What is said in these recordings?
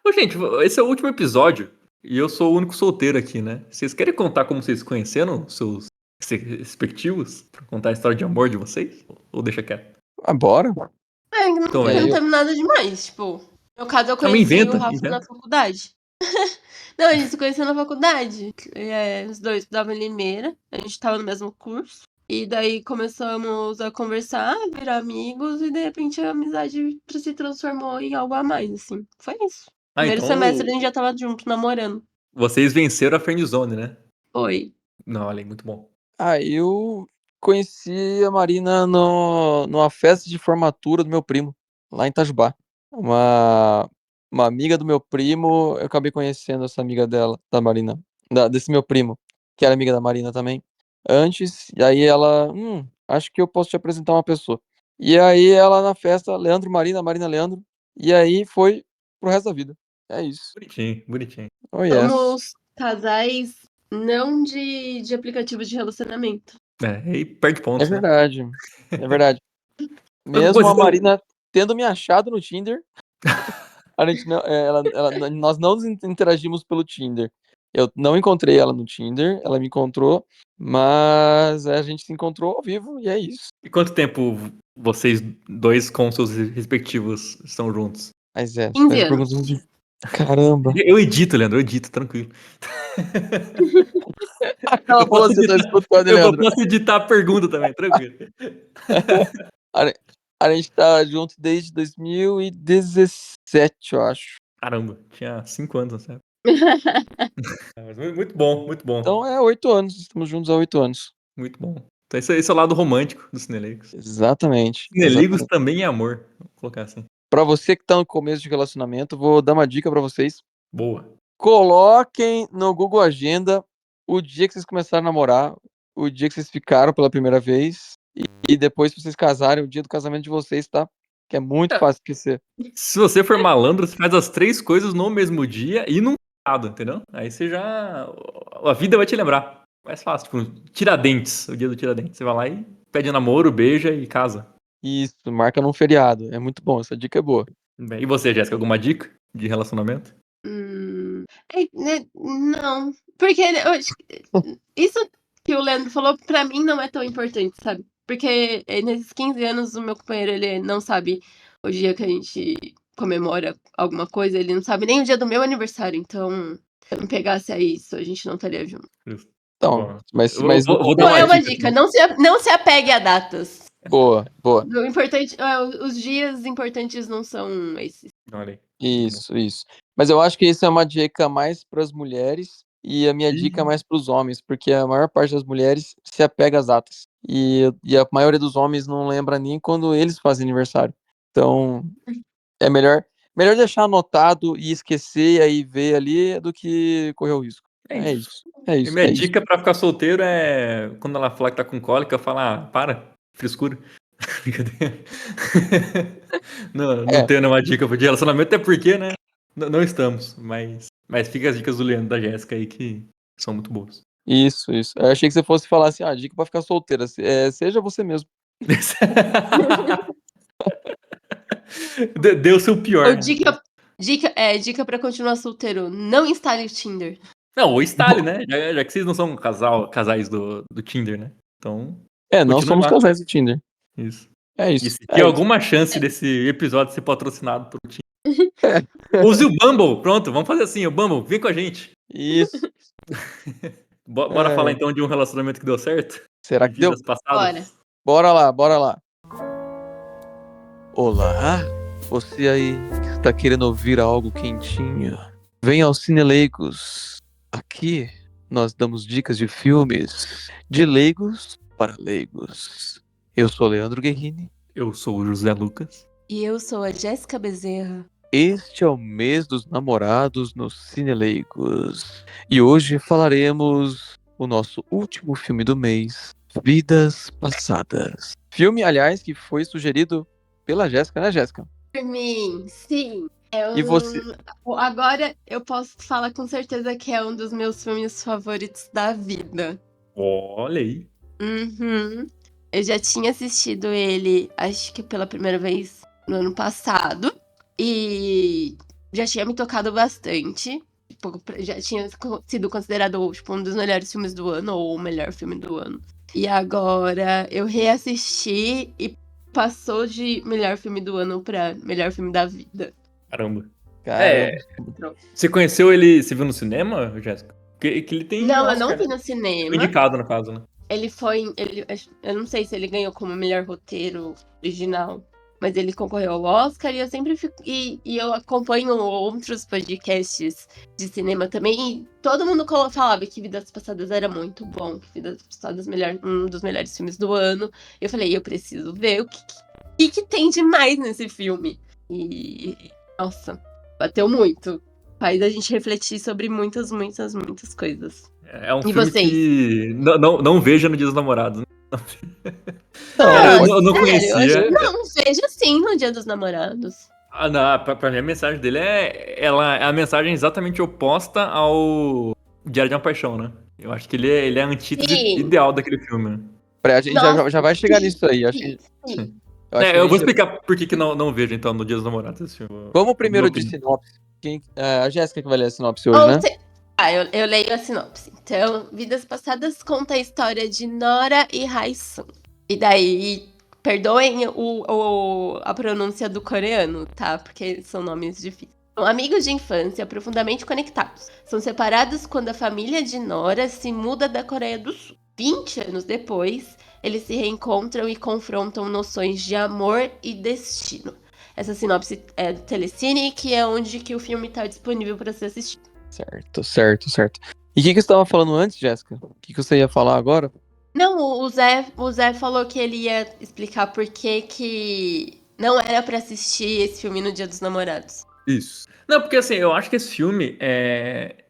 Ô, gente, esse é o último episódio e eu sou o único solteiro aqui, né? Vocês querem contar como vocês conheceram seus respectivos? Pra contar a história de amor de vocês? Ou deixa quieto? Ah, bora. Então, E aí, Não teve nada demais, tipo. No caso, eu também conheci o inventa, Rafa na inventa. faculdade. Não, a gente se conheceu na faculdade. Os dois estudavam em Limeira, a gente tava no mesmo curso. E daí começamos a conversar, virar amigos, e de repente a amizade se transformou em algo a mais, assim. Foi isso. Ah, Primeiro semestre a então gente já tava junto, namorando. vocês venceram a friendzone, né? Foi. Não, olha aí, muito bom. eu conheci a Marina numa festa de formatura do meu primo, lá em Itajubá. Uma, uma amiga do meu primo, eu acabei conhecendo essa amiga dela, da Marina, desse meu primo, que era amiga da Marina também, antes, e aí ela, acho que eu posso te apresentar uma pessoa. E aí ela na festa, Leandro, Marina, Marina, Leandro, e aí foi pro resto da vida. É isso. Bonitinho, bonitinho. Oh, yes. Somos casais não de aplicativos de relacionamento. É, aí perde É pontos, né? verdade. É verdade. Outra Mesmo coisa, a então, Marina tendo me achado no Tinder, a gente não, nós não interagimos pelo Tinder. Eu não encontrei ela no Tinder, ela me encontrou, mas a gente se encontrou ao vivo e é isso. e quanto tempo vocês dois com seus respectivos estão juntos? Mas é, 15 faz anos. perguntas de. Caramba. Eu edito, Leandro, eu edito, tranquilo. Ela Eu falou posso assim, tá editar, escutando, hein, eu Leandro? posso editar a pergunta também, tranquilo. A, a gente tá junto desde 2017, eu acho. Caramba, tinha 5 anos, sabe? Mas muito bom, muito bom. Então é 8 anos, estamos juntos há 8 anos. Muito bom. Então esse é o lado romântico dos Cineligos. Exatamente, Cineligos exatamente. também é amor, vou colocar assim. Pra você que tá no começo de relacionamento, vou dar uma dica pra vocês. Boa. Coloquem no Google Agenda o dia que vocês começaram a namorar, o dia que vocês ficaram pela primeira vez e depois que vocês casarem, o dia do casamento de vocês, tá? Que é muito fácil esquecer. Se você for malandro, você faz as 3 coisas no mesmo dia e num lado, entendeu? Aí você já. A vida vai te lembrar. Mais fácil, tipo, Tiradentes, o dia do Tiradentes. Você vai lá e pede namoro, beija e casa. Isso, marca num feriado. É muito bom, essa dica é boa. Bem, e você, Jéssica, alguma dica de relacionamento? Não. Porque eu acho que isso que o Leandro falou, pra mim, não é tão importante, sabe? Porque nesses 15 anos, o meu companheiro, ele não sabe o dia que a gente comemora alguma coisa, ele não sabe nem o dia do meu aniversário. Então, se eu não pegasse a isso, a gente não estaria junto. Justo. Então, Bom, mas, eu vou, mas vou- vou dar Então, uma é uma dica dica. também. Não se apegue a datas. boa, boa. O importante, os dias importantes não são esses. Olha aí. Isso. Mas eu acho que isso é uma dica mais para as mulheres e a minha dica é Ih, mais para os homens, porque a maior parte das mulheres se apega às datas. E a maioria dos homens não lembra nem quando eles fazem aniversário. Então, é melhor deixar anotado e esquecer e aí ver ali do que correr o risco. é É isso. isso. É E isso. minha É isso. dica pra ficar solteiro é quando ela falar que tá com cólica, falar, para, frescura. Brincadeira. Não É, tenho nenhuma dica de relacionamento, até porque, né? Não estamos, mas fica as dicas do Leandro e da Jéssica aí que são muito boas. isso. Eu achei que você fosse falar assim, dica para ficar solteira. Seja você mesmo. Deu o seu pior, Ou né? dica para continuar solteiro. Não instale o Tinder. Não, ou instale, né? Já que vocês não são casais do Tinder, né? Então, Não continua somos lá. casais do Tinder. Isso. É E isso. se tem É isso. alguma chance desse episódio ser patrocinado por Tinder, use o Bumble. Pronto, vamos fazer assim, o Bumble, vem com a gente. Isso. Bora falar É. então de um relacionamento que deu certo? Será De que deu? vidas Bora. passadas? Bora lá, bora lá. Olá, você aí que está querendo ouvir algo quentinho. Vem ao Cine Leigos. Aqui nós damos dicas de filmes de leigos para leigos. Eu sou Leandro Guerrini. Eu sou o José Lucas. E eu sou a Jéssica Bezerra. Este é o mês dos namorados no Cine Leigos. E hoje falaremos o nosso último filme do mês, Vidas Passadas. Filme, aliás, que foi sugerido pela Jéssica, né, Jéssica? Por mim, sim. E você? Agora eu posso falar com certeza que é um dos meus filmes favoritos da vida. Olha aí. Uhum. Eu já tinha assistido ele, acho que pela primeira vez no ano passado. E já tinha me tocado bastante. Tipo, já tinha sido considerado tipo, um dos melhores filmes do ano, ou o melhor filme do ano. E agora eu reassisti e passou de melhor filme do ano pra melhor filme da vida. Caramba. Caramba. Você conheceu ele, você viu no cinema, Jéssica? Que ele tem Não, eu Oscar, não vi né? no Foi cinema. indicado, no caso, né? Ele foi. Eu não sei se ele ganhou como melhor roteiro original, mas ele concorreu ao Oscar e eu sempre fico. E eu acompanho outros podcasts de cinema também. E todo mundo falava que Vidas Passadas era muito bom, que Vidas Passadas um dos melhores filmes do ano. Eu falei, eu preciso ver o que tem de mais nesse filme. E. Nossa, bateu muito. Faz a gente refletir sobre muitas, muitas, muitas coisas. É um E filme vocês? que não veja no Dia dos Namorados, né? Não, Eu pode... não Sério? conhecia. Não, veja sim no Dia dos Namorados. Ah, não, pra mim a mensagem dele ela é a mensagem exatamente oposta ao Diário de uma Paixão, né? Eu acho que ele é a antítese Sim. ideal daquele filme, né? A gente Nossa, já vai chegar sim, nisso aí. sim, sim. Eu acho que a Eu vou gente... explicar por que não vejo, então, no Dia dos Namorados esse filme. Vamos Minha primeiro de opinião. sinopse. A Jéssica que vai ler a sinopse hoje, né? Eu leio a sinopse. Então, Vidas Passadas conta a história de Nora e Hae-sun. E daí, perdoem a pronúncia do coreano, tá? Porque são nomes difíceis. São amigos de infância profundamente conectados. São separados quando a família de Nora se muda da Coreia do Sul. 20 anos depois, eles se reencontram e confrontam noções de amor e destino. Essa sinopse é do Telecine, que é onde que o filme está disponível para ser assistido. Certo. E o que você estava falando antes, Jéssica? O que você ia falar agora? Não, o Zé falou que ele ia explicar por que não era pra assistir esse filme no Dia dos Namorados. Isso. Não, porque assim, eu acho que esse filme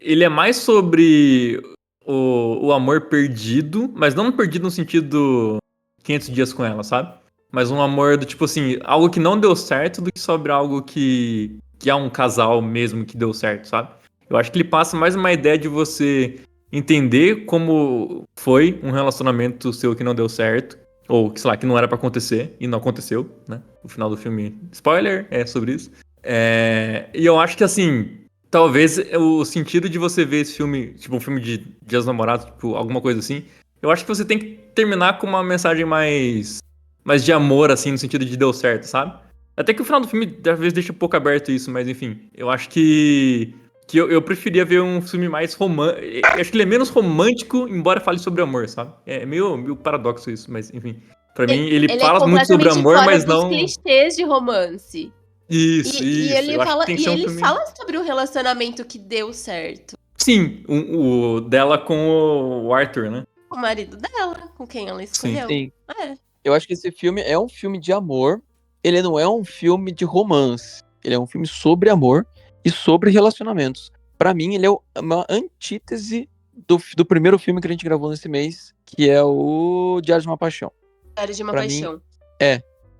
ele é mais sobre o amor perdido, mas não perdido no sentido 500 dias com ela, sabe? Mas um amor do tipo assim, algo que não deu certo do que sobre algo que é um casal mesmo que deu certo, sabe? Eu acho que ele passa mais uma ideia de você entender como foi um relacionamento seu que não deu certo, ou que, sei lá, que não era pra acontecer e não aconteceu, né? O final do filme, spoiler, é sobre isso. E eu acho que, assim, talvez o sentido de você ver esse filme, tipo um filme de Dias dos Namorados, tipo, alguma coisa assim, eu acho que você tem que terminar com uma mensagem mais de amor, assim, no sentido de deu certo, sabe? Até que o final do filme, talvez, deixa um pouco aberto isso, mas enfim, eu acho que eu preferia ver um filme mais romântico. Acho que ele é menos romântico, embora fale sobre amor, sabe? É meio paradoxo isso, mas enfim. Pra mim, ele Ele é fala muito sobre completamente amor, fora mas dos não. clichês de romance. Isso. Eu acho que tem que ser um Ele filme. fala sobre o relacionamento que deu certo. Sim, o dela com o Arthur, né? O marido dela, com quem ela escolheu. Sim. É. Eu acho que esse filme é um filme de amor. Ele não é um filme de romance. Ele é um filme sobre amor e sobre relacionamentos. Pra mim, ele é uma antítese do primeiro filme que a gente gravou nesse mês, que é o Diário de uma Paixão. Diário de uma Pra Paixão.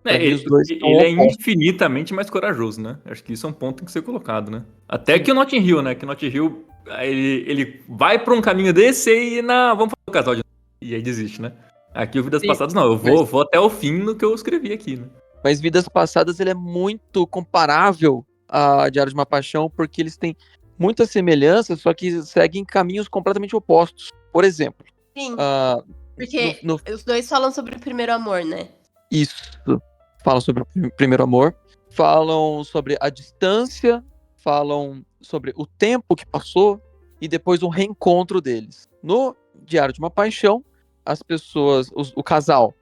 Pra mim, os dois são Ele é opostos. infinitamente mais corajoso, né? Acho que isso é um ponto que tem que ser colocado, né? Até Sim. que o Notting Hill, né? Que o Notting Hill, ele vai pra um caminho desse e vamos fazer o casal de novo. E aí desiste, né? Aqui o Vidas Sim, Passadas, não. Eu vou até o fim no que eu escrevi aqui, né? Mas Vidas Passadas, ele é muito comparável a Diário de uma Paixão, porque eles têm muitas semelhanças, só que seguem caminhos completamente opostos. Por exemplo, Sim, ah, porque no os dois falam sobre o primeiro amor, né? isso, falam sobre o primeiro amor, falam sobre a distância, falam sobre o tempo que passou e depois o reencontro deles. No Diário de uma Paixão, as pessoas, o casal,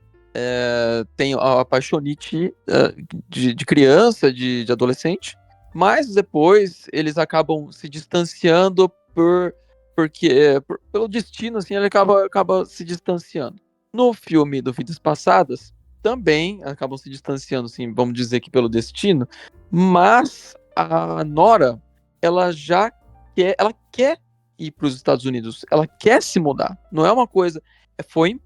tem a apaixonite de criança, de adolescente, mas depois eles acabam se distanciando pelo destino, assim, ele acaba se distanciando. No filme do Vidas Passadas, também acabam se distanciando, assim, vamos dizer que pelo destino, mas a Nora, ela quer ir para os Estados Unidos, ela quer se mudar, não é uma coisa, foi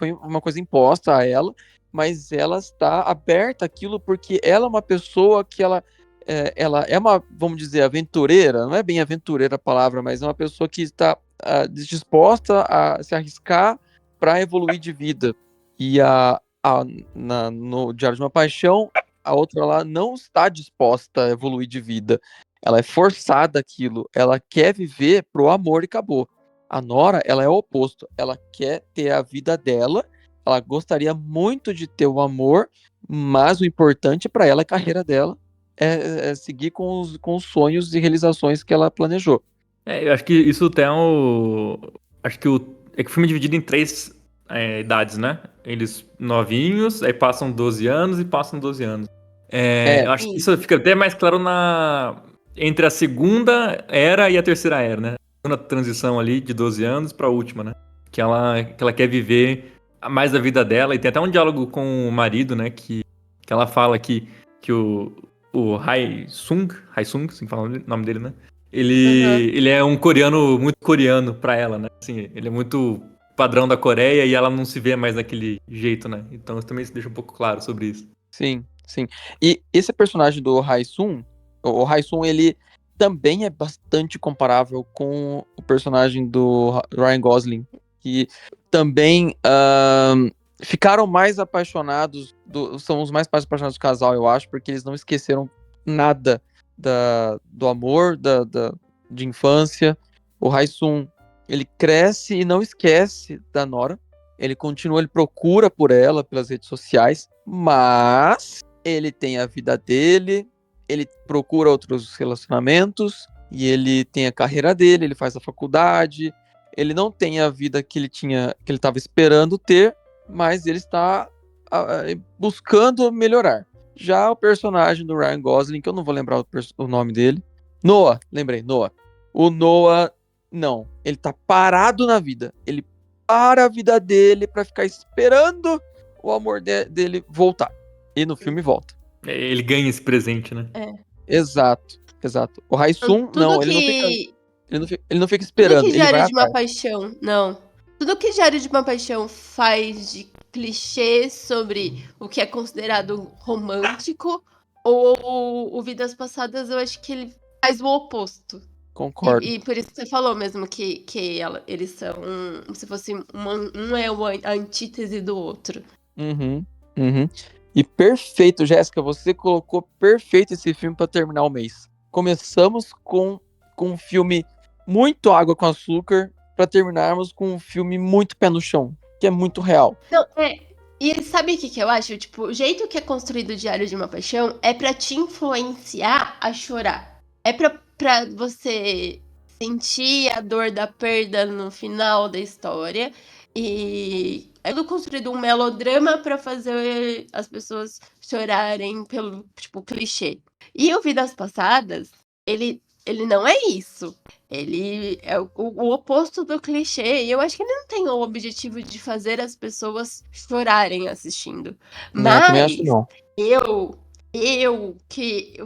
uma coisa imposta a ela, mas ela está aberta àquilo porque ela é uma pessoa que ela é uma, vamos dizer, aventureira, não é bem aventureira a palavra, mas é uma pessoa que está disposta a se arriscar para evoluir de vida. E no Diário de uma Paixão, a outra lá não está disposta a evoluir de vida. Ela é forçada aquilo. Ela quer viver pro amor e acabou. A Nora, ela é o oposto. Ela quer ter a vida dela. Ela gostaria muito de ter o amor, mas o importante para ela é a carreira dela. É seguir com os sonhos e realizações que ela planejou. Eu acho que isso tem o. Acho que é que o filme é dividido em três idades, né? Eles novinhos, aí passam 12 anos e passam 12 anos. É, Eu acho que isso fica até mais claro entre a segunda era e a terceira era, né? A segunda transição ali de 12 anos pra última, né? Que ela quer viver mais a vida dela. E tem até um diálogo com o marido, né? Que ela fala que o Hae-sung, assim que fala o nome dele, né? Aham. Ele é um coreano, muito coreano pra ela, né? Assim, ele é muito padrão da Coreia e ela não se vê mais daquele jeito, né? Então isso também se deixa um pouco claro sobre isso. sim, sim. E esse personagem do Hae-sung, o Hae-sung, ele também é bastante comparável com o personagem do Ryan Gosling, que também ficaram mais apaixonados, são os mais apaixonados do casal, eu acho, porque eles não esqueceram nada do amor, de infância. O Hae-sung, ele cresce e não esquece da Nora. Ele procura por ela pelas redes sociais, mas ele tem a vida dele, ele procura outros relacionamentos e ele tem a carreira dele, ele faz a faculdade, ele não tem a vida que ele estava esperando ter, mas ele está buscando melhorar. Já o personagem do Ryan Gosling, que eu não vou lembrar o nome dele, Noah, lembrei, Noah. O Noah, não, ele tá parado na vida, ele para a vida dele para ficar esperando o amor dele voltar. E no filme volta. Ele ganha esse presente, né? Exato, exato. O Então, Hae-sung, não, ele não fica tudo esperando, que ele vai Diário de uma atrás. Paixão, não. Tudo que Diário de uma Paixão faz de clichê sobre o que é considerado romântico, ou o Vidas Passadas, eu acho que ele faz o oposto. Concordo. E por isso que você falou mesmo que eles são se fosse um é a antítese do outro. Uhum, uhum. E perfeito, Jéssica, você colocou perfeito esse filme para terminar o mês. Começamos com um filme muito água com açúcar para terminarmos com um filme muito pé no chão, que é muito real. Não, e sabe o que eu acho? Tipo, o jeito que é construído o Diário de uma Paixão é pra te influenciar a chorar. É pra você sentir a dor da perda no final da história. E é tudo construído um melodrama pra fazer as pessoas chorarem pelo, tipo, clichê. E o Vidas Passadas, ele não é isso. Ele é o oposto do clichê. E eu acho que ele não tem o objetivo de fazer as pessoas chorarem assistindo. Não, também acho que Mas não. eu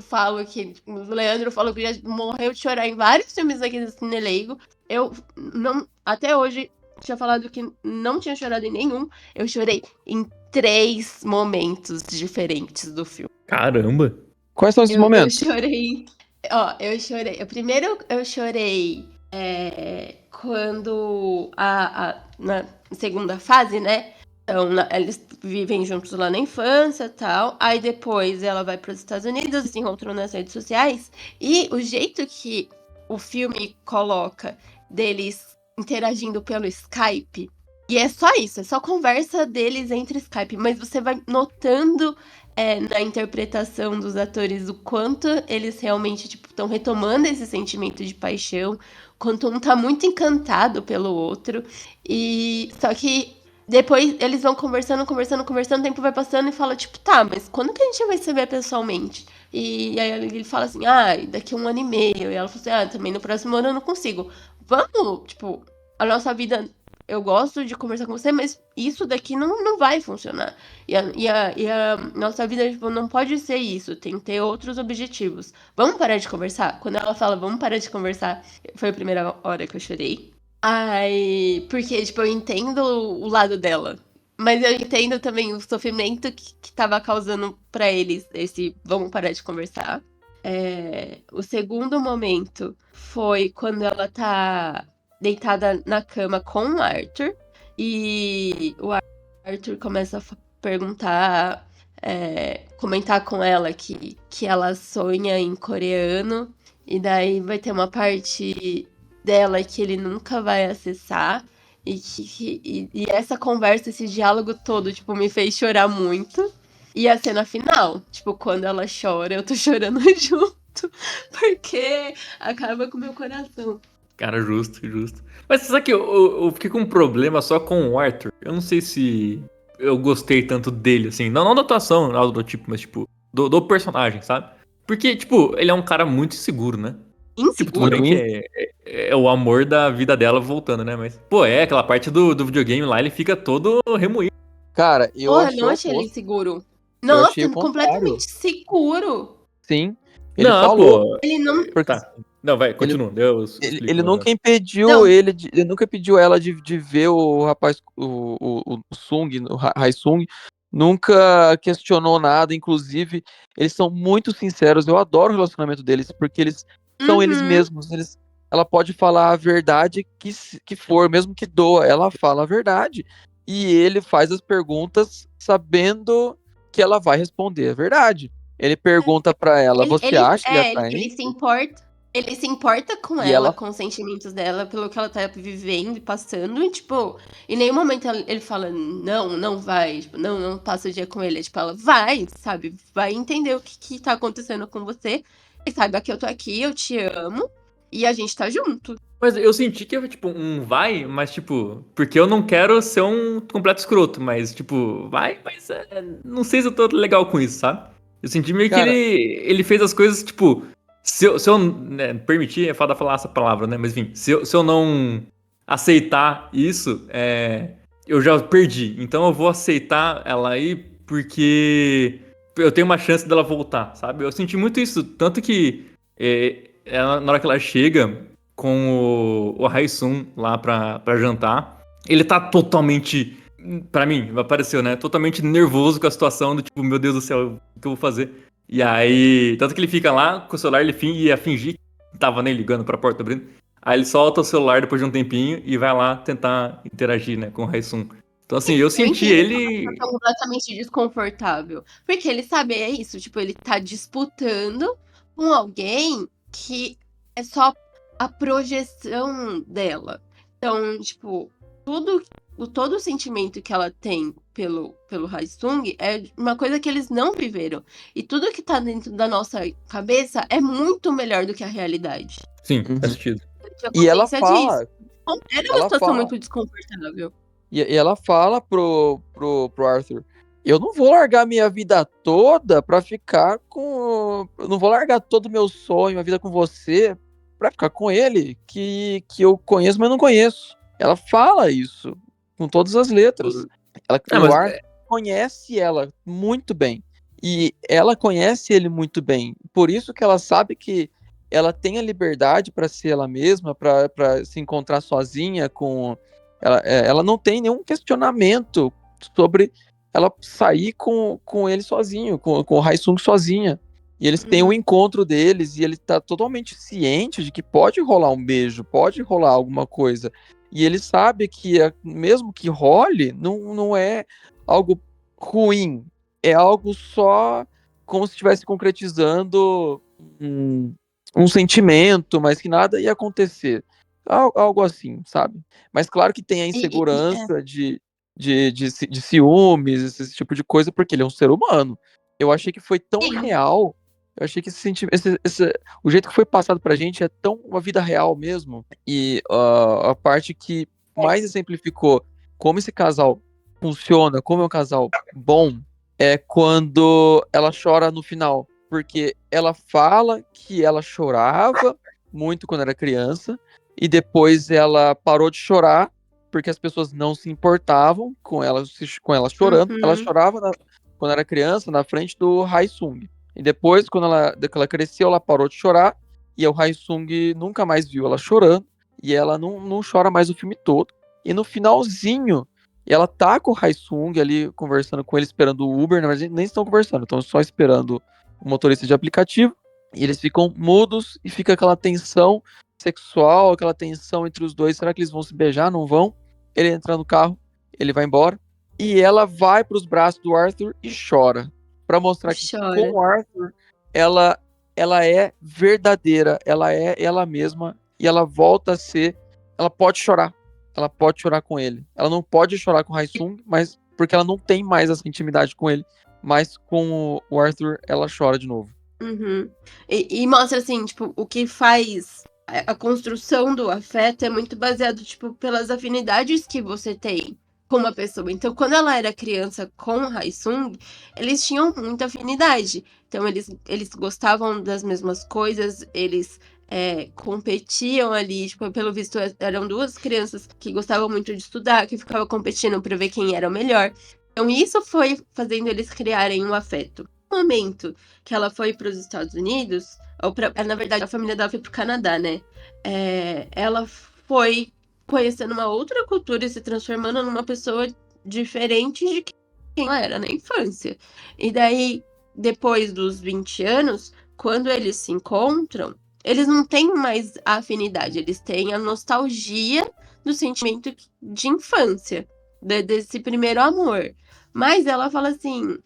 falo que o Leandro falou que já morreu de chorar em vários filmes aqui do Cine Leigo. Eu não, até hoje, tinha falado que não tinha chorado em nenhum. Eu chorei em 3 momentos diferentes do filme. Caramba! Quais são esses Eu momentos? chorei. Ó, eu chorei. Primeiro eu chorei quando na segunda fase, né? Então, eles vivem juntos lá na infância e tal. Aí depois ela vai para os Estados Unidos, se encontram nas redes sociais. E o jeito que o filme coloca deles interagindo pelo Skype. E é só isso, é só conversa deles entre Skype. Mas você vai notando na interpretação dos atores o quanto eles realmente estão retomando esse sentimento de paixão, quanto um tá muito encantado pelo outro. E só que depois eles vão conversando, o tempo vai passando e fala, tipo, tá, mas quando que a gente vai se ver pessoalmente? E aí ele fala assim, daqui a 1 ano e meio. E ela fala assim, também no próximo ano eu não consigo. Vamos, tipo, a nossa vida, eu gosto de conversar com você, mas isso daqui não vai funcionar. E a nossa vida, tipo, não pode ser isso, tem que ter outros objetivos. Vamos parar de conversar? Quando ela fala, vamos parar de conversar, foi a primeira hora que eu chorei. Ai, porque, tipo, eu entendo o lado dela. Mas eu entendo também o sofrimento que tava causando pra eles esse vamos parar de conversar. O segundo momento foi quando ela tá deitada na cama com o Arthur. E o Arthur começa a perguntar, comentar com ela que ela sonha em coreano E daí vai ter uma parte dela que ele nunca vai acessar. E essa conversa, esse diálogo todo, tipo, me fez chorar muito. E a cena final, tipo, quando ela chora, eu tô chorando junto. Porque acaba com o meu coração. Cara, justo, justo. Mas sabe que eu fiquei com um problema só com o Arthur. Eu não sei se eu gostei tanto dele, assim. Não da atuação, nada do tipo, mas, tipo, do personagem, sabe? Porque, tipo, ele é um cara muito inseguro, né? Tipo, tudo bem Inseguro? que é o amor da vida dela voltando, né? Mas, pô, aquela parte do videogame lá, ele fica todo remoído. Cara, eu Porra, achei não o achei ele oposto. inseguro. Eu achei o Nossa, contrário. completamente seguro. Sim. Ele Não, falou, pô. Ele não. porque Tá. Não, vai, ele, continua. Eu ele, explico ele mais ou nunca menos. impediu Não, ele nunca impediu ela de ver o rapaz, o Sung, o Haisung, nunca questionou nada, inclusive, eles são muito sinceros, eu adoro o relacionamento deles, porque eles são eles uhum. mesmos, ela pode falar a verdade que for, mesmo que doa, ela fala a verdade, e ele faz as perguntas sabendo que ela vai responder a verdade. Ele pergunta pra ela, você acha que ele é Ele atraente? se importa. Ele se importa com E ela, ela com os sentimentos dela, pelo que ela tá vivendo e passando. E, tipo, em nenhum momento ele fala, não, não vai. Tipo, não, não passa o dia com ele. É, tipo, ela vai, sabe? Vai entender o que tá acontecendo com você. E saiba que eu tô aqui, eu te amo. E a gente tá junto. Mas eu senti que, tipo, um vai, mas, tipo, porque eu não quero ser um completo escroto, mas, tipo, vai, mas não sei se eu tô legal com isso, sabe? Eu senti meio que Cara, ele fez as coisas, tipo, se eu né, permitir, é foda falar essa palavra, né? Mas, enfim, se eu não aceitar isso, eu já perdi. Então eu vou aceitar ela aí porque eu tenho uma chance dela voltar, sabe? Eu senti muito isso, tanto que na hora que ela chega com o Raisung lá pra jantar. Ele tá totalmente, pra mim, apareceu, né? Totalmente nervoso com a situação do tipo, meu Deus do céu, o que eu vou fazer? E aí, tanto que ele fica lá com o celular, ele ia fingir que tava nem ligando pra porta abrindo. Aí ele solta o celular depois de um tempinho e vai lá tentar interagir, né, com o Raisung. Então, assim, eu Eu senti entendo essa ele. sensação completamente desconfortável. Porque ele sabe, é isso, tipo, ele tá disputando com alguém que é só a projeção dela. Então, tipo, todo o sentimento que ela tem pelo Haesung é uma coisa que eles não viveram. E tudo que tá dentro da nossa cabeça é muito melhor do que a realidade. Sim, faz uhum. sentido. Eu tinha E consciência disso. Então, era uma ela situação fala, muito desconfortável. e ela fala pro Arthur, eu não vou largar minha vida toda pra ficar com, eu não vou largar todo o meu sonho, a vida com você, pra ficar com ele, que eu conheço, mas não conheço. Ela fala isso com todas as letras. Ah, O mas. Arthur conhece ela muito bem. E ela conhece ele muito bem. Por isso que ela sabe que ela tem a liberdade para ser ela mesma, para se encontrar sozinha com. Ela não tem nenhum questionamento sobre ela sair com ele sozinho, com o Haisung sozinha. E eles têm o encontro deles e ele tá totalmente ciente de que pode rolar um beijo, pode rolar alguma coisa. E ele sabe que mesmo que role, não é algo ruim, é algo só como se estivesse concretizando um sentimento, mas que nada ia acontecer. Algo assim, sabe? Mas claro que tem a insegurança de ciúmes, esse tipo de coisa, porque ele é um ser humano. Eu achei que foi tão Sim. real. Eu achei que esse sentimento, o jeito que foi passado pra gente é tão uma vida real mesmo. E a parte que mais exemplificou como esse casal funciona, como é um casal bom, é quando ela chora no final. Porque ela fala que ela chorava muito quando era criança, e depois ela parou de chorar porque as pessoas não se importavam com ela chorando. Ela Uhum. chorava quando era criança na frente do Haisung. E depois, quando ela cresceu, ela parou de chorar e o Haisung nunca mais viu ela chorando e ela não chora mais o filme todo. E no finalzinho, ela tá com o Haisung ali conversando com ele, esperando o Uber, mas nem estão conversando, estão só esperando o motorista de aplicativo. E eles ficam mudos e fica aquela tensão sexual, aquela tensão entre os dois. Será que eles vão se beijar? Não vão? Ele entra no carro, ele vai embora e ela vai para os braços do Arthur e chora, para mostrar que com Chora. o Arthur ela ela é verdadeira, ela é ela mesma e ela volta a ser, ela pode chorar com ele. Ela não pode chorar com o Haesung, mas porque ela não tem mais essa intimidade com ele, mas com o Arthur ela chora de novo. Uhum. E mostra, assim, tipo, o que faz a construção do afeto é muito baseado, tipo, pelas afinidades que você tem com uma pessoa. Então, quando ela era criança com o Haesung, eles tinham muita afinidade. Então, eles gostavam das mesmas coisas, eles competiam ali, tipo, pelo visto, eram duas crianças que gostavam muito de estudar, que ficavam competindo para ver quem era o melhor. Então, isso foi fazendo eles criarem um afeto. No momento que ela foi para os Estados Unidos, na verdade, a família dela foi para o Canadá, né? Ela foi conhecendo uma outra cultura e se transformando numa pessoa diferente de quem ela era na infância. E daí, depois dos 20 anos, quando eles se encontram, eles não têm mais a afinidade, eles têm a nostalgia do sentimento de infância, desse primeiro amor. Mas ela fala assim,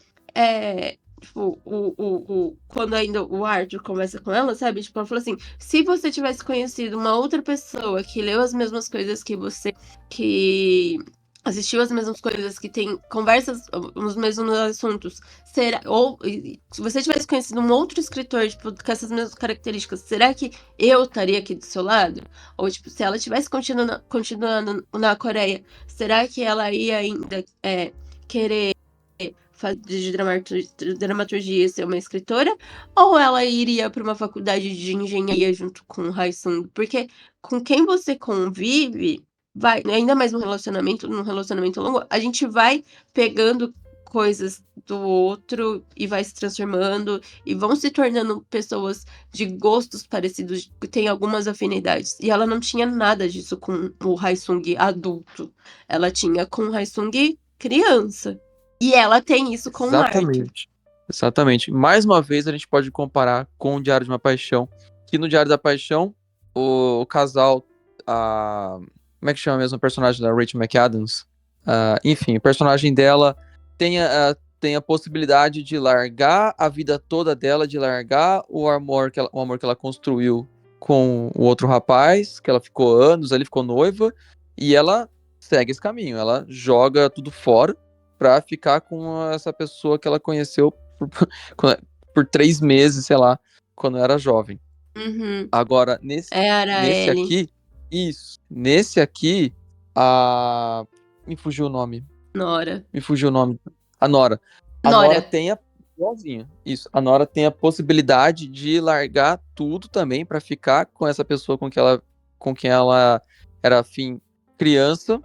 tipo, quando ainda o Arthur conversa com ela, sabe? Tipo, ela falou assim, se você tivesse conhecido uma outra pessoa que leu as mesmas coisas que você, que assistiu as mesmas coisas, que tem conversas nos mesmos assuntos, ou se você tivesse conhecido um outro escritor, tipo, com essas mesmas características, será que eu estaria aqui do seu lado? Ou, tipo, se ela tivesse continuando na Coreia, será que ela ia ainda querer de dramaturgia e ser uma escritora, ou ela iria para uma faculdade de engenharia junto com o Haesung? Porque com quem você convive, ainda mais num relacionamento longo, a gente vai pegando coisas do outro e vai se transformando e vão se tornando pessoas de gostos parecidos, que têm algumas afinidades. E ela não tinha nada disso com o Haesung adulto. Ela tinha com o Haesung criança. E ela tem isso com o Arthur. Exatamente. Mais uma vez a gente pode comparar com o Diário de uma Paixão, que no Diário da Paixão, o casal, como é que chama mesmo o personagem da Rachel McAdams? Enfim, o personagem dela tem a possibilidade de largar a vida toda dela, de largar o amor que ela construiu com o outro rapaz, que ela ficou anos, ali ficou noiva, e ela segue esse caminho, ela joga tudo fora pra ficar com essa pessoa que ela conheceu por 3 meses, sei lá, quando era jovem. Uhum. Agora, nesse aqui, me fugiu o nome. Nora. Me fugiu o nome. A Nora. A Nora tem a Nora tem a possibilidade de largar tudo também pra ficar com essa pessoa com quem ela era afim criança.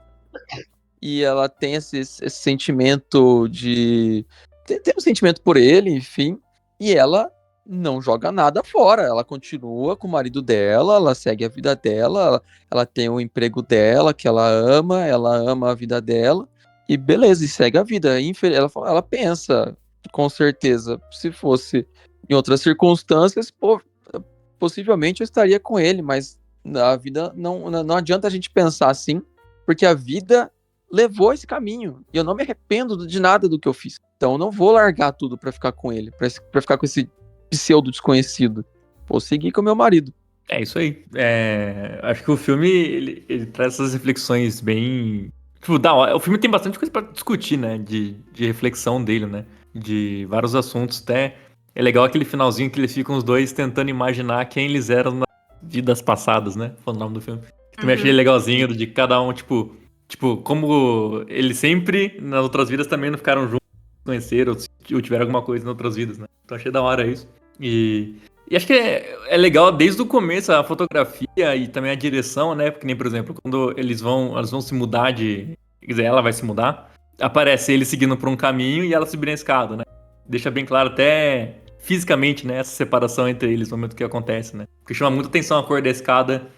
E ela tem esse sentimento de... Tem um sentimento por ele, enfim. E ela não joga nada fora. Ela continua com o marido dela, ela segue a vida dela, ela tem o emprego dela, que ela ama a vida dela. E beleza, e segue a vida. Ela pensa, com certeza, se fosse em outras circunstâncias, possivelmente eu estaria com ele, mas a vida não adianta a gente pensar assim, porque a vida levou esse caminho. E eu não me arrependo de nada do que eu fiz. Então eu não vou largar tudo pra ficar com ele, pra ficar com esse pseudo desconhecido. Vou seguir com o meu marido. É isso aí. Acho que o filme ele traz essas reflexões bem. Tipo, da hora. O filme tem bastante coisa pra discutir, né? De reflexão dele, né? De vários assuntos. Até é legal aquele finalzinho que eles ficam os dois tentando imaginar quem eles eram nas vidas passadas, né? Foi o nome do filme. Também achei legalzinho de cada um, tipo, como eles sempre, nas outras vidas, também não ficaram juntos, conheceram, ou tiveram alguma coisa nas outras vidas, né? Então achei da hora isso. E acho que é legal desde o começo a fotografia e também a direção, né? Porque nem, por exemplo, quando eles vão se mudar quer dizer, ela vai se mudar, aparece ele seguindo por um caminho e ela subindo a escada, né? Deixa bem claro até fisicamente, né? Essa separação entre eles no momento que acontece, né? Porque chama muita atenção a cor da escada,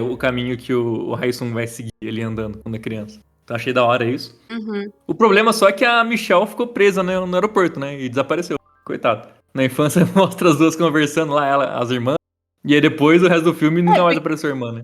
o caminho que o Haesung vai seguir ele andando quando é criança. Então achei da hora isso. Uhum. O problema só é que a Michelle ficou presa, né, no aeroporto, né? E desapareceu. Coitado. Na infância mostra as duas conversando lá, as irmãs. E aí depois o resto do filme nunca mais apareceu a irmã, né?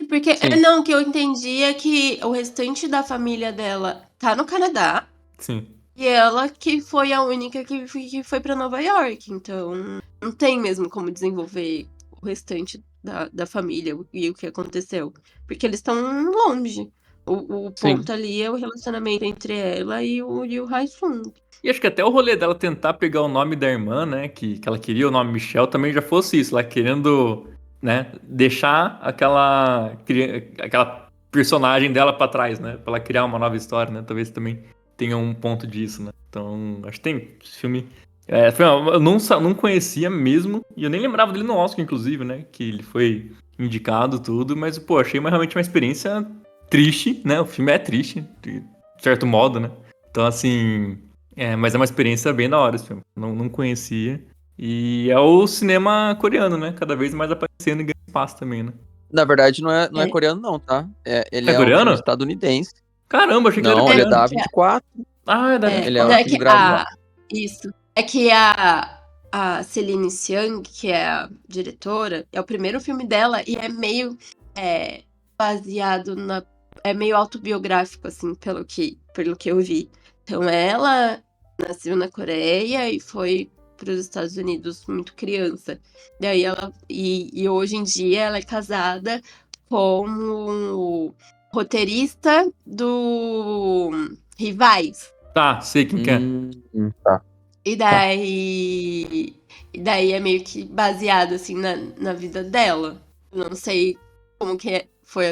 Porque, o que eu entendi é que o restante da família dela tá no Canadá. Sim. E ela que foi a única que foi pra Nova York. Então, não tem mesmo como desenvolver o restante da família e o que aconteceu. Porque eles estão longe. O Sim. ponto ali é o relacionamento entre ela e o Hae-sung. E acho que até o rolê dela tentar pegar o nome da irmã, né? Que ela queria o nome Michelle, também já fosse isso, ela querendo, né, deixar aquela personagem dela pra trás, né? Pra ela criar uma nova história, né? Talvez também tenha um ponto disso, né? Então, acho que tem esse filme. Eu não conhecia mesmo, e eu nem lembrava dele no Oscar, inclusive, né? Que ele foi indicado tudo, mas, pô, achei realmente uma experiência triste, né? O filme é triste, de certo modo, né? Então, assim. Mas é uma experiência bem da hora esse filme. Não conhecia. E é o cinema coreano, né? Cada vez mais aparecendo e ganhando espaço também, né? Na verdade, não é É. coreano, não, tá? Ele É é um filme coreano? estadunidense. Caramba, achei que ele era Não, ele é coreano. da A24. Ah, é da Ele é 24. um Não é filme que gravado. isso. É que a Celine Sciamma, que é a diretora, é o primeiro filme dela e é meio baseado é meio autobiográfico, assim, pelo que eu vi. Então ela nasceu na Coreia e foi para os Estados Unidos muito criança. Daí e hoje em dia ela é casada com o roteirista do Rivais. Tá, sei quem que é. Tá. E daí é meio que baseado assim na vida dela. Eu não sei como que foi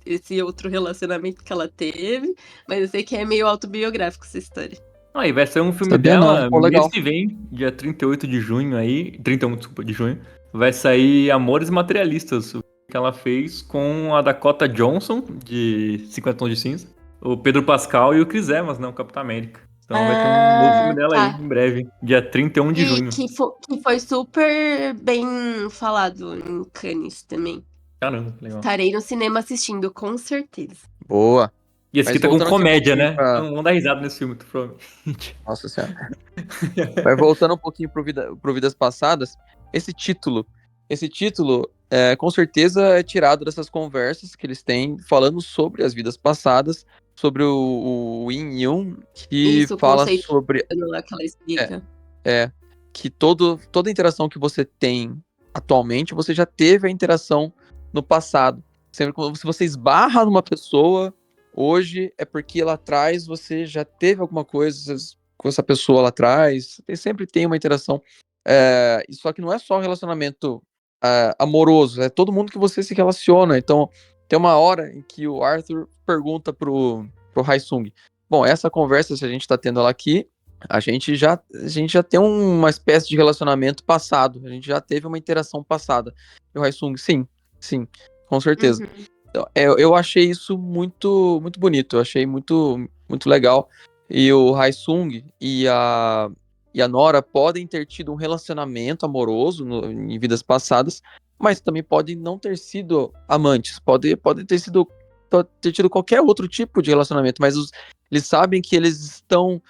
esse outro relacionamento que ela teve, mas eu sei que é meio autobiográfico essa história. E vai ser um filme Sabia não. dela Pô, mês legal. que vem, dia 38 de junho aí. 31, desculpa, de junho. Vai sair Amores Materialistas, o que ela fez com a Dakota Johnson, de 50 Tons de Cinza, o Pedro Pascal e o Chris Evans, né? O Capitão América. Então vai ter um novo filme dela aí, Tá. em breve, dia 31 de junho. Que foi super bem falado em Cannes também. Caramba, que legal. Estarei no cinema assistindo, com certeza. Boa. E esse aqui Mas tá com voltando aqui um comédia, pouquinho né? pra... Então vamos dar risada nesse filme, provavelmente. Nossa Senhora. Mas voltando um pouquinho pro Vidas Passadas, esse título, com certeza é tirado dessas conversas que eles têm falando sobre as vidas passadas, sobre o Yin Yun, que Isso, o fala conceito sobre lá que ela explica. que toda interação que você tem atualmente, você já teve a interação no passado. Sempre que você esbarra numa pessoa hoje, é porque lá atrás você já teve alguma coisa com essa pessoa lá atrás. Sempre tem uma interação. Só que não é só um relacionamento amoroso, é todo mundo que você se relaciona. Então, tem uma hora em que o Arthur pergunta pro Hae-sung: bom, essa conversa, se a gente tá tendo ela aqui, a gente já tem uma espécie de relacionamento passado. A gente já teve uma interação passada. E o Hae-sung, sim, com certeza. Uhum. Então, eu achei isso muito, muito bonito. Eu achei muito, muito legal. E o Hae-sung e a Nora podem ter tido um relacionamento amoroso em vidas passadas, mas também podem não ter sido amantes. Podem ter tido qualquer outro tipo de relacionamento, mas eles sabem que eles estão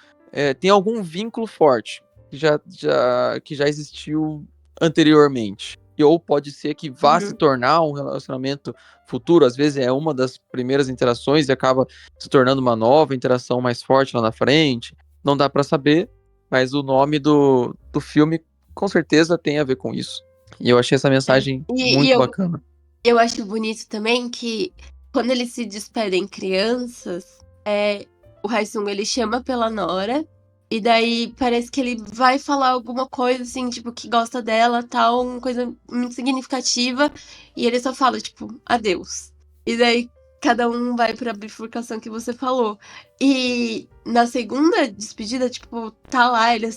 tem algum vínculo forte que já existiu anteriormente. Ou pode ser que vá se tornar um relacionamento futuro, às vezes é uma das primeiras interações e acaba se tornando uma nova interação mais forte lá na frente. Não dá para saber, mas o nome do filme com certeza tem a ver com isso. E eu achei essa mensagem muito bacana. Eu acho bonito também que quando eles se despedem crianças, o Hae-sung ele chama pela Nora, e daí parece que ele vai falar alguma coisa assim, tipo, que gosta dela, tal, uma coisa muito significativa, e ele só fala, tipo, adeus. E daí cada um vai pra bifurcação que você falou. E na segunda despedida, tipo, tá lá, ele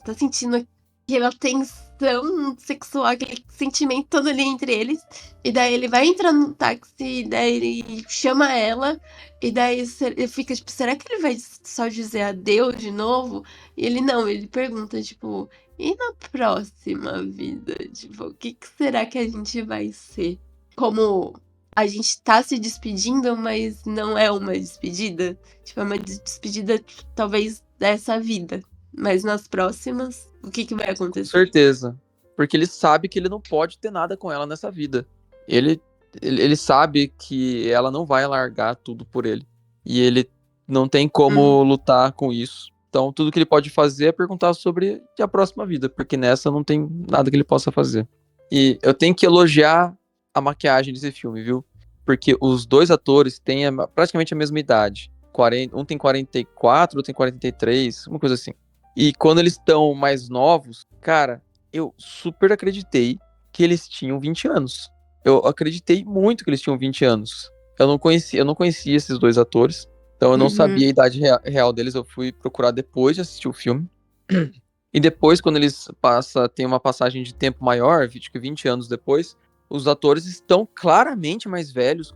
tá sentindo aquela tensão sexual, aquele sentimento todo ali entre eles. E daí ele vai entrar no táxi, e daí ele chama ela, e daí ele fica, tipo, será que ele vai só dizer adeus de novo? E ele não, ele pergunta, tipo, e na próxima vida? Tipo, o que será que a gente vai ser? Como a gente tá se despedindo, mas não é uma despedida. Tipo, é uma despedida, talvez, dessa vida. Mas nas próximas, o que vai Com acontecer? certeza. Porque ele sabe que ele não pode ter nada com ela nessa vida. Ele sabe que ela não vai largar tudo por ele. E ele não tem como lutar com isso. Então, tudo que ele pode fazer é perguntar sobre a próxima vida, porque nessa não tem nada que ele possa fazer. E eu tenho que elogiar a maquiagem desse filme, viu? Porque os dois atores têm praticamente a mesma idade. Um tem 44, outro tem 43, uma coisa assim. E quando eles estão mais novos, cara, eu super acreditei que eles tinham 20 anos. Eu acreditei muito que eles tinham 20 anos. Eu não conhecia esses dois atores. Então eu não sabia a idade real deles, eu fui procurar depois de assistir o filme. E depois, quando eles tem uma passagem de tempo maior, acho que 20 anos depois, os atores estão claramente mais velhos,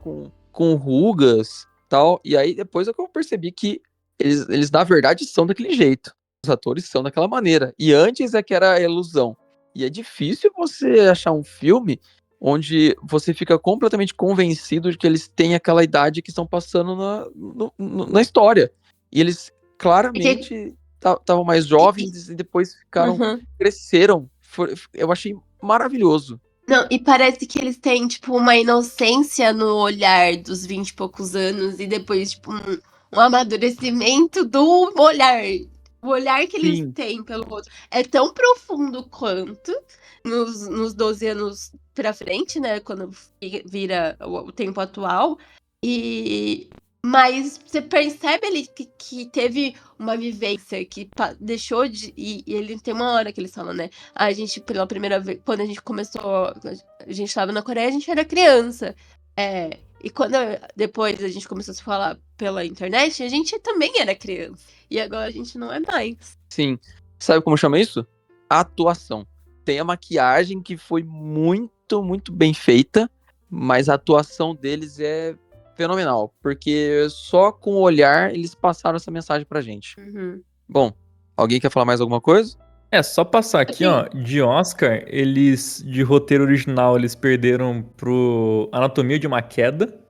com rugas tal. E aí depois é que eu percebi que eles na verdade são daquele jeito. Os atores são daquela maneira. E antes é que era a ilusão. E é difícil você achar um filme onde você fica completamente convencido de que eles têm aquela idade que estão passando na história. E eles claramente estavam mais jovens e depois cresceram. Eu achei maravilhoso. Não, e parece que eles têm, tipo, uma inocência no olhar dos 20 e poucos anos e depois, tipo, um amadurecimento do olhar. O olhar que eles têm pelo outro é tão profundo quanto nos 12 anos pra frente, né? Quando vira o tempo atual. Mas você percebe ali que teve uma vivência que deixou de. E ele tem uma hora que eles falam, né? A gente, pela primeira vez, quando a gente começou. A gente tava na Coreia, a gente era criança. E quando depois a gente começou a se falar pela internet, a gente também era criança. E agora a gente não é mais. Sim. Sabe como chama isso? Atuação. Tem a maquiagem que foi muito, muito bem feita, mas a atuação deles é fenomenal, porque só com o olhar eles passaram essa mensagem pra gente. Bom, alguém quer falar mais alguma coisa? Só passar aqui, ó, de Oscar, de roteiro original, eles perderam pro Anatomia de uma Queda,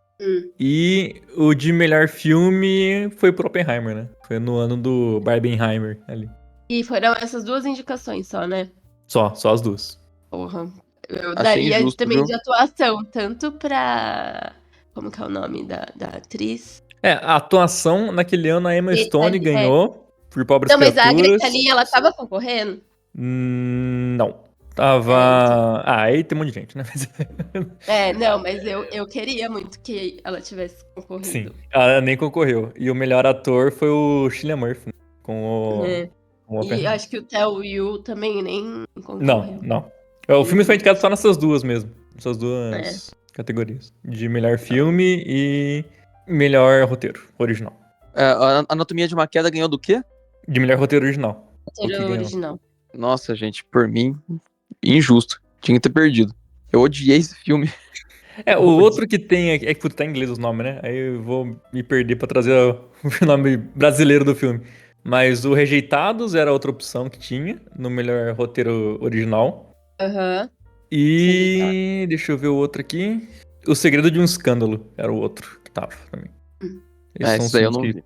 e o de melhor filme foi pro Oppenheimer, né? Foi no ano do Barbenheimer ali. E foram essas duas indicações só, né? Só as duas. Porra. Eu Achei daria injusto, também viu? de atuação, tanto pra... Como que é o nome da atriz? A atuação naquele ano a Emma Stone ganhou por Pobres Não, mas a Criaturas. Greta Lee, ela tava concorrendo? Não. Tava... aí tem um monte de gente, né? Não, mas eu queria muito que ela tivesse concorrido. Sim, ela nem concorreu. E o melhor ator foi o Cillian Murphy, com o E acho que o Theo Yu também nem concorreu. Não. O filme foi indicado só nessas duas mesmo. Nessas duas categorias. De melhor filme e melhor roteiro original. A Anatomia de uma Queda ganhou do quê? De melhor roteiro original. Roteiro original. Nossa, gente, por mim, injusto. Tinha que ter perdido. Eu odiei esse filme. O outro que tem é que tá em inglês os nomes, né? Aí eu vou me perder pra trazer o nome brasileiro do filme. Mas o Rejeitados era outra opção que tinha no melhor roteiro original. E deixa eu ver o outro aqui. O Segredo de um Escândalo era o outro que tava também. Esse daí eu não vi.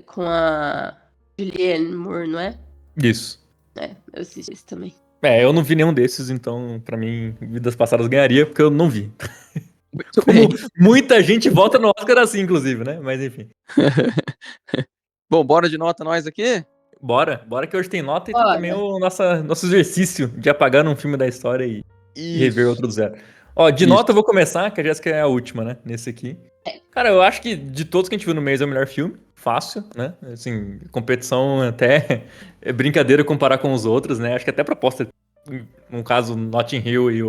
Com a Julianne Moore, não é? Isso. Eu assisti isso também. Eu não vi nenhum desses, então pra mim, Vidas Passadas ganharia, porque eu não vi. Como muita gente vota no Oscar assim, inclusive, né? Mas enfim. Bom, bora de nota nós aqui? Bora que hoje tem nota e tem também o nosso exercício de apagar um filme da história e rever outro do zero. Ó, de nota eu vou começar, que a Jéssica é a última, né? Nesse aqui. Cara, eu acho que de todos que a gente viu no mês é o melhor filme. Fácil, né? Assim, competição até é brincadeira comparar com os outros, né? Acho que até a proposta, no caso, Notting Hill e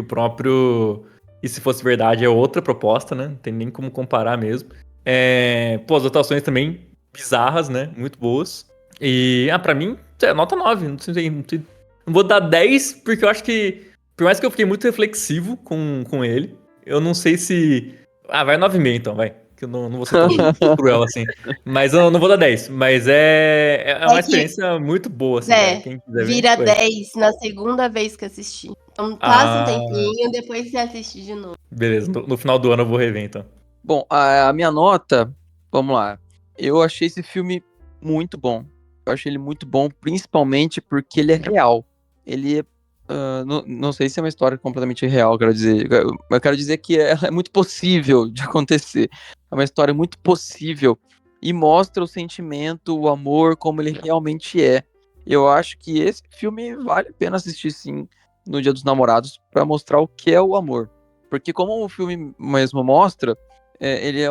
o próprio E Se Fosse Verdade é outra proposta, né? Não tem nem como comparar mesmo. As atuações também bizarras, né? Muito boas. E, pra mim, nota 9. Não vou dar 10, porque eu acho que, por mais que eu fiquei muito reflexivo com ele, eu não sei se... vai 9,5 então, vai. Que eu não vou ser tão cruel assim. Mas eu não vou dar 10. Mas é uma experiência muito boa, assim, cara. Quem quiser ver. Vira 10 na segunda vez que assisti. Então passa um tempinho, depois você assiste de novo. Beleza, no final do ano eu vou rever, então. Bom, a minha nota, vamos lá. Eu achei esse filme muito bom. Eu achei ele muito bom, principalmente porque ele é real. Ele não sei se é uma história completamente real, quero dizer. Eu quero dizer que é muito possível de acontecer. É uma história muito possível. e mostra o sentimento, o amor, como ele realmente é. Eu acho que esse filme vale a pena assistir, sim, no Dia dos Namorados, para mostrar o que é o amor. Porque como o filme mesmo mostra, ele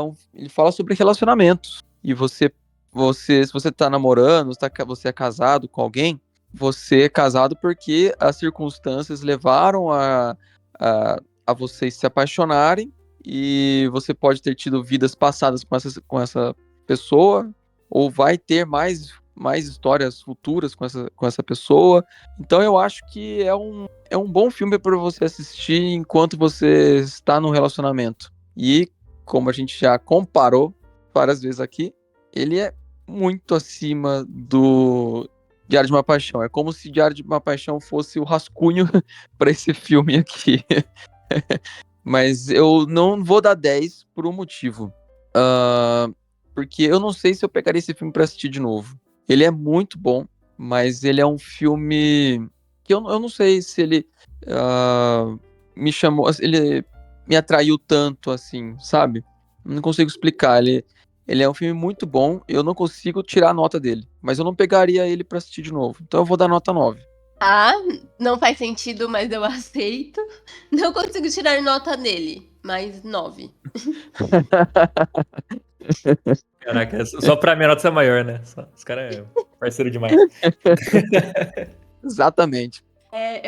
fala sobre relacionamentos. E se você tá namorando, você é casado com alguém, você é casado porque as circunstâncias levaram a vocês se apaixonarem, e você pode ter tido vidas passadas com essa pessoa, ou vai ter mais histórias futuras com essa pessoa. Então eu acho que é um bom filme para você assistir enquanto você está no relacionamento. E, como a gente já comparou várias vezes aqui, ele é muito acima do Diário de uma Paixão. É como se Diário de uma Paixão fosse o rascunho para esse filme aqui. Mas eu não vou dar 10 por um motivo. Porque eu não sei se eu pegaria esse filme pra assistir de novo. Ele é muito bom, mas ele é um filme que eu não sei se ele me chamou, ele me atraiu tanto assim, sabe? Não consigo explicar. Ele é um filme muito bom, eu não consigo tirar a nota dele, mas eu não pegaria ele pra assistir de novo. Então eu vou dar nota 9. Ah, não faz sentido, mas eu aceito. Não consigo tirar nota nele, mas 9. Caraca, só pra minha nota ser maior, né? Esse cara é parceiro demais. Exatamente.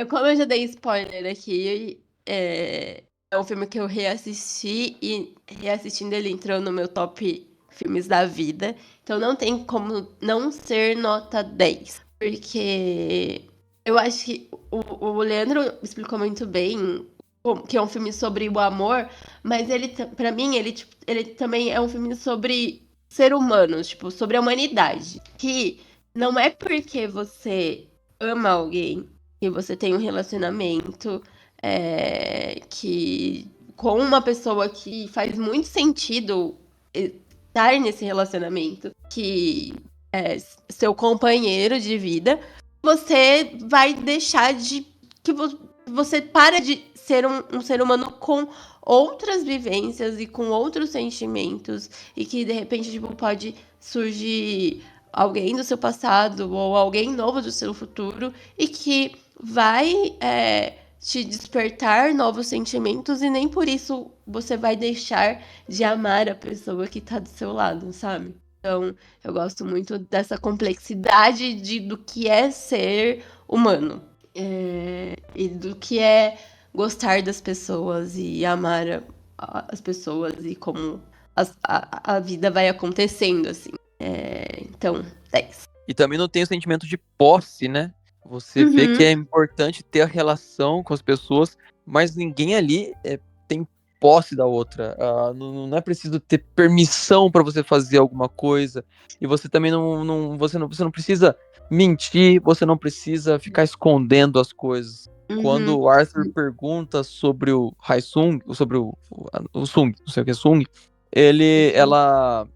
Como eu já dei spoiler aqui, é um filme que eu reassisti e reassistindo ele entrou no meu top filmes da vida. Então não tem como não ser nota 10. Porque eu acho que o Leandro explicou muito bem que é um filme sobre o amor, mas pra mim, ele também é um filme sobre ser humano, tipo, sobre a humanidade. Que não é porque você ama alguém que você tem um relacionamento que com uma pessoa que faz muito sentido estar nesse relacionamento, que é seu companheiro de vida, você vai deixar que você para de ser um ser humano com outras vivências e com outros sentimentos, e que de repente tipo, pode surgir alguém do seu passado ou alguém novo do seu futuro e que vai te despertar novos sentimentos, e nem por isso você vai deixar de amar a pessoa que tá do seu lado, sabe? Então, eu gosto muito dessa complexidade do que é ser humano. E do que é gostar das pessoas e amar as pessoas e como a vida vai acontecendo, assim. Então, 10. E também não tem o sentimento de posse, né? Você vê que é importante ter a relação com as pessoas, mas ninguém ali tem posse da outra. Não é preciso ter permissão para você fazer alguma coisa. E você também você não precisa mentir, você não precisa ficar escondendo as coisas. Quando o Arthur pergunta sobre o Haesung, sobre o Sung, não sei o que é Sung, ela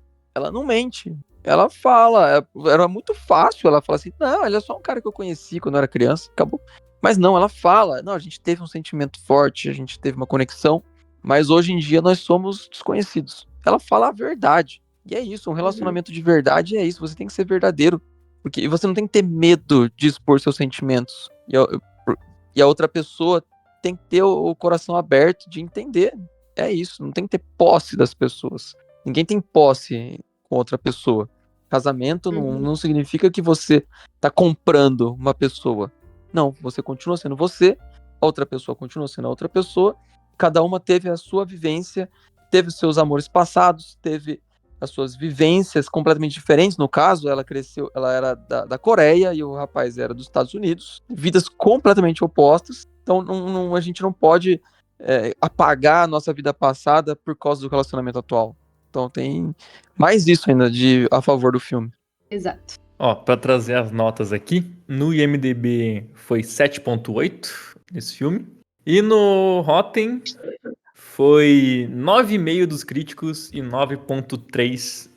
não mente. Ela fala, era muito fácil ela falar assim, não, ele é só um cara que eu conheci quando eu era criança, acabou. Mas não, ela fala, não, a gente teve um sentimento forte, a gente teve uma conexão, mas hoje em dia nós somos desconhecidos. Ela fala a verdade, e é isso, um relacionamento de verdade é isso, você tem que ser verdadeiro, porque você não tem que ter medo de expor seus sentimentos, e a outra pessoa tem que ter o coração aberto de entender, é isso, não tem que ter posse das pessoas, ninguém tem posse com outra pessoa. Casamento não significa que você tá comprando uma pessoa. Não, você continua sendo você, a outra pessoa continua sendo a outra pessoa, cada uma teve a sua vivência, teve os seus amores passados, teve as suas vivências completamente diferentes. No caso, ela cresceu, ela era da Coreia e o rapaz era dos Estados Unidos, vidas completamente opostas. Então a gente não pode apagar a nossa vida passada por causa do relacionamento atual. Então tem mais isso ainda a favor do filme. Exato. Ó, pra trazer as notas aqui, no IMDb foi 7.8 esse filme. E no Rotten foi 9,5 dos críticos e 9.3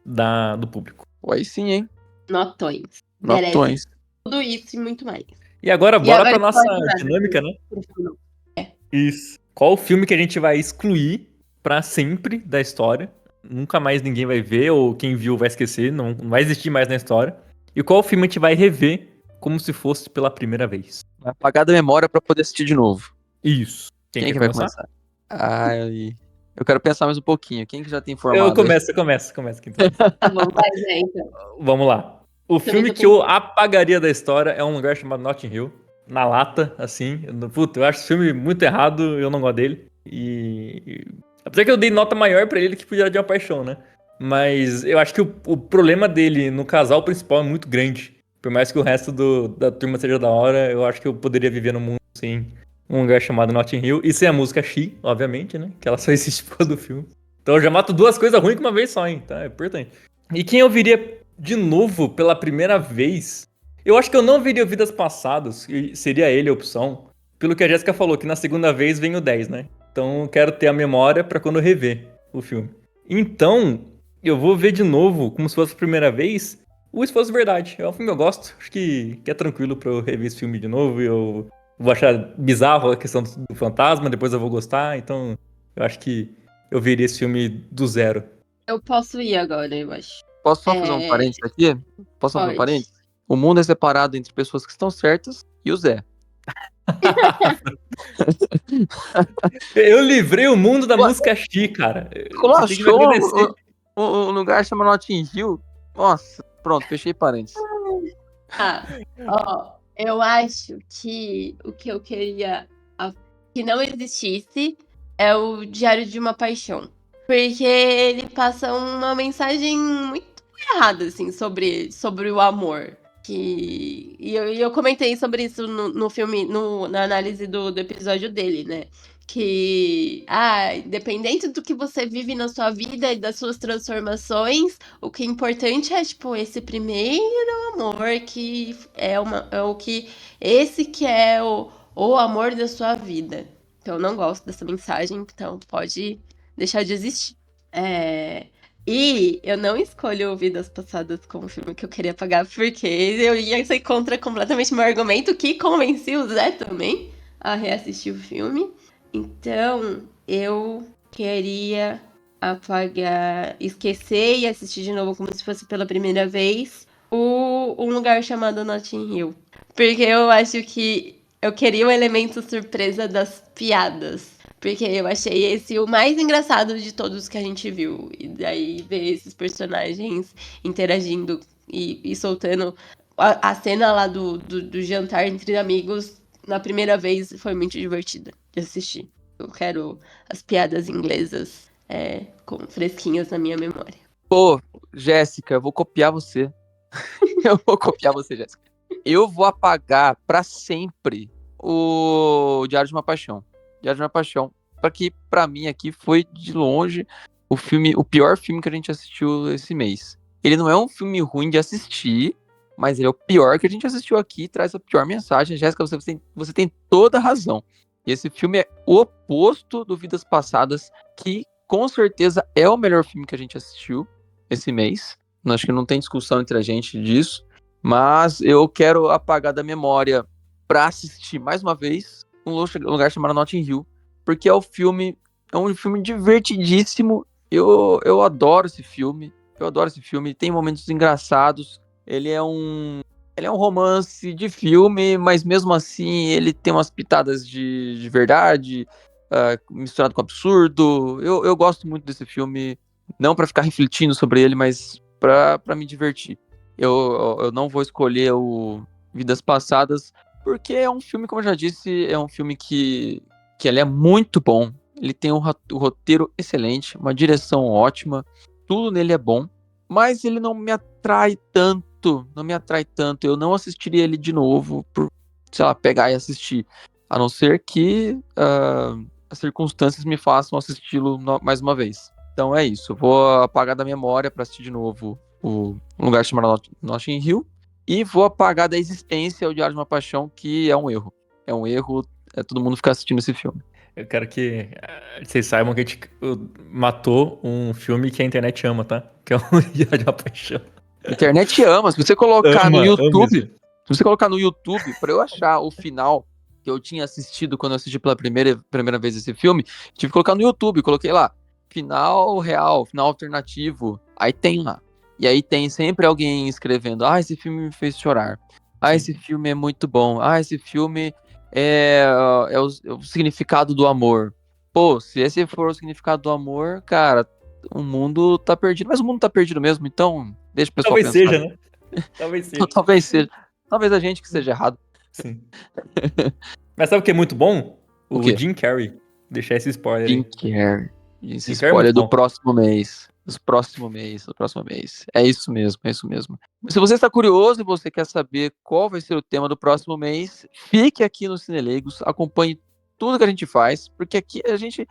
do público. Aí sim, hein? Notões. Notões. Tudo isso e muito mais. E agora bora pra nossa pode dinâmica, né? Isso. Qual o filme que a gente vai excluir pra sempre da história? nunca mais ninguém vai ver, ou quem viu vai esquecer, não vai existir mais na história. E qual filme a gente vai rever como se fosse pela primeira vez? Vai apagar da memória pra poder assistir de novo. Isso. Quem quer que vai começar? Ai, eu quero pensar mais um pouquinho. Quem que já tem formado? Eu começo. Quinta. Tá bom, vai, né, então. Vamos lá. O Também filme tô que eu apagaria da história é um lugar chamado Notting Hill. Na lata, assim. Puta, eu acho esse filme muito errado, eu não gosto dele. Apesar que eu dei nota maior pra ele que podia de uma paixão, né? Mas eu acho que o problema dele no casal principal é muito grande. Por mais que o resto da turma seja da hora, eu acho que eu poderia viver num mundo sem um lugar chamado Notting Hill. E sem a música She, obviamente, né? Que ela só existe por causa do filme. Então eu já mato duas coisas ruins com uma vez só, hein? Tá? É importante. E quem eu viria de novo pela primeira vez... Eu acho que eu não viria Vidas Passadas, e seria ele a opção. Pelo que a Jéssica falou, que na segunda vez vem o 10, né? Então eu quero ter a memória pra quando eu rever o filme. Então, eu vou ver de novo, como se fosse a primeira vez, o Esforço Verdade. É um filme que eu gosto, acho que é tranquilo pra eu rever esse filme de novo. E eu vou achar bizarro a questão do fantasma, depois eu vou gostar. Então, eu acho que eu veria esse filme do zero. Eu posso ir agora, eu acho. Posso só fazer um parênteses aqui? Posso fazer um Pode. parênteses? O mundo é separado entre pessoas que estão certas e o Zé. Eu livrei o mundo da música She, cara. Você tem que me Achou agradecer. um lugar chamado Notting Hill? Nossa, pronto, fechei parênteses. Ó, eu acho que o que eu queria que não existisse é o Diário de uma Paixão. Porque ele passa uma mensagem muito errada, assim, sobre o amor. E eu comentei sobre isso no filme, na análise do episódio dele, né? Que, independente do que você vive na sua vida e das suas transformações, o que é importante é, tipo, esse primeiro amor que é o que. Esse que é o amor da sua vida. Então, eu não gosto dessa mensagem, então pode deixar de existir. E eu não escolho Vidas Passadas como filme que eu queria pagar, porque eu ia ser contra completamente meu argumento, que convenci o Zé também a reassistir o filme. Então, eu queria apagar, esquecer e assistir de novo como se fosse pela primeira vez um lugar chamado Notting Hill. Porque eu acho que eu queria o elemento surpresa das piadas. Porque eu achei esse o mais engraçado de todos que a gente viu. E daí ver esses personagens interagindo e soltando a cena lá do jantar entre amigos na primeira vez foi muito divertida de assistir. Eu quero as piadas inglesas fresquinhas na minha memória. Pô, Jéssica, eu vou copiar você. Eu vou copiar você, Jéssica. Eu vou apagar pra sempre o Diário de uma Paixão. Diário de uma Paixão. Porque pra mim aqui foi de longe o pior filme que a gente assistiu esse mês. Ele não é um filme ruim de assistir, mas ele é o pior que a gente assistiu aqui, traz a pior mensagem. Jéssica, você tem toda a razão. E esse filme é o oposto do Vidas Passadas, que com certeza é o melhor filme que a gente assistiu esse mês. Acho que não tem discussão entre a gente disso. Mas eu quero apagar da memória pra assistir mais uma vez um lugar chamado Notting Hill. Porque é um filme divertidíssimo. Eu adoro esse filme. Tem momentos engraçados. Ele é um romance de filme, mas mesmo assim ele tem umas pitadas de verdade, misturado com absurdo. Eu gosto muito desse filme, não pra ficar refletindo sobre ele, mas pra me divertir. Eu não vou escolher o Vidas Passadas, porque é um filme, como eu já disse, é um filme que ele é muito bom. Ele tem um roteiro excelente, uma direção ótima, tudo nele é bom, mas ele não me atrai tanto, eu não assistiria ele de novo por, sei lá, pegar e assistir, a não ser que as circunstâncias me façam assisti-lo mais uma vez. Então é isso, eu vou apagar da memória para assistir de novo o lugar chamado Notting Hill, e vou apagar da existência o Diário de uma Paixão, que é um erro. É um erro todo mundo ficar assistindo esse filme. Eu quero que vocês saibam que a gente matou um filme que a internet ama, tá? Que é o Diário de uma Paixão. A internet ama. Se você colocar no YouTube, pra eu achar o final que eu tinha assistido quando eu assisti pela primeira vez esse filme, tive que colocar no YouTube. Coloquei lá, final real, final alternativo. Aí tem lá. E aí tem sempre alguém escrevendo: esse filme me fez chorar. Esse filme é muito bom. Esse filme é o significado do amor. Pô, se esse for o significado do amor, cara, o mundo tá perdido. Mas o mundo tá perdido mesmo, então deixa o pessoal Talvez pensar. seja, né? Talvez seja. Talvez seja. Talvez a gente que seja errado. Sim. Mas sabe o que é muito bom? O O quê? Jim Carrey. Deixar esse spoiler Jim aí. Carrey. Esse Jim Carrey é muito spoiler do bom. próximo mês. Do próximo mês. É isso mesmo, é isso mesmo. Se você está curioso e você quer saber qual vai ser o tema do próximo mês, fique aqui no Cineleigos, acompanhe tudo que a gente faz, porque aqui a gente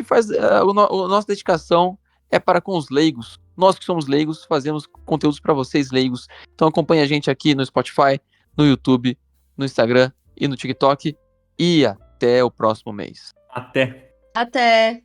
faz, a nossa dedicação é para com os leigos. Nós que somos leigos, fazemos conteúdos para vocês leigos. Então acompanhe a gente aqui no Spotify, no YouTube, no Instagram e no TikTok. E até o próximo mês. Até. Até!